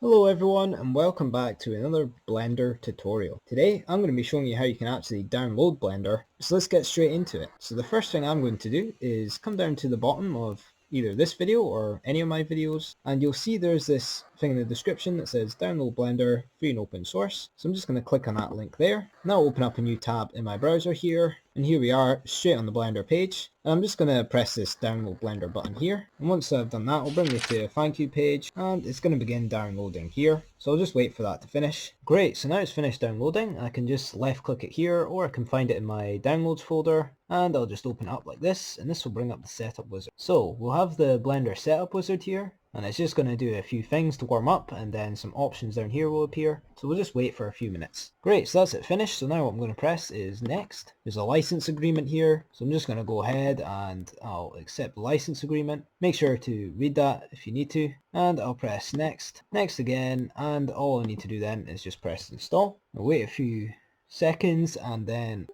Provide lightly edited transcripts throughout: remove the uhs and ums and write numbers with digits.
Hello everyone and welcome back to another Blender tutorial. Today I'm going to be showing you how you can actually download Blender, so let's get straight into it. So the first thing I'm going to do is come down to the bottom of either this video or any of my videos, and you'll see there's this thing in the description that says download Blender free and open source. So I'm just going to click on that link there, and that'll open up a new tab in my browser here, and here we are straight on the Blender page. And I'm just going to press this download Blender button here, and once I've done that it'll bring me to a thank you page, and it's going to begin downloading here. So I'll just wait for that to finish. Great, so now it's finished downloading. I can just left click it here, or I can find it in my downloads folder, and I'll just open it up like this, and this will bring up the setup wizard. So we'll have the Blender setup wizard here, and it's just going to do a few things to warm up, and then some options down here will appear. So we'll just wait for a few minutes. Great, so that's it finished. So now what I'm going to press is next. There's a license agreement here, so I'm just going to go ahead and I'll accept the license agreement. Make sure to read that if you need to, and I'll press next, next again, and all I need to do then is just press install. I'll wait a few seconds, and then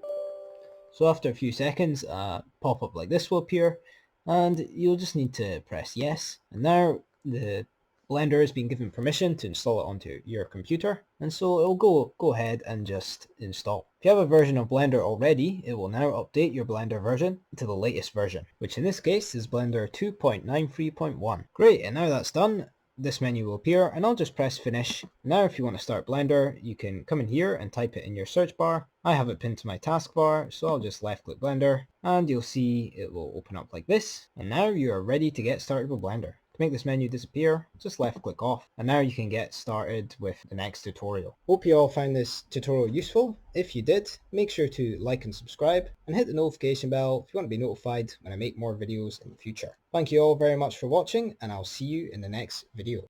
so after a few seconds a pop-up like this will appear, and you'll just need to press yes, and now the Blender has been given permission to install it onto your computer, and so it'll go ahead and just install. If you have a version of Blender already, it will now update your Blender version to the latest version, which in this case is Blender 2.93.1. Great, and now that's done, this menu will appear, and I'll just press finish. Now if you want to start Blender, you can come in here and type it in your search bar. I have it pinned to my taskbar, so I'll just left click Blender, and you'll see it will open up like this, and now you are ready to get started with Blender. To make this menu disappear, just left click off, and now you can get started with the next tutorial. Hope you all found this tutorial useful. If you did, make sure to like and subscribe, and hit the notification bell if you want to be notified when I make more videos in the future. Thank you all very much for watching, and I'll see you in the next video.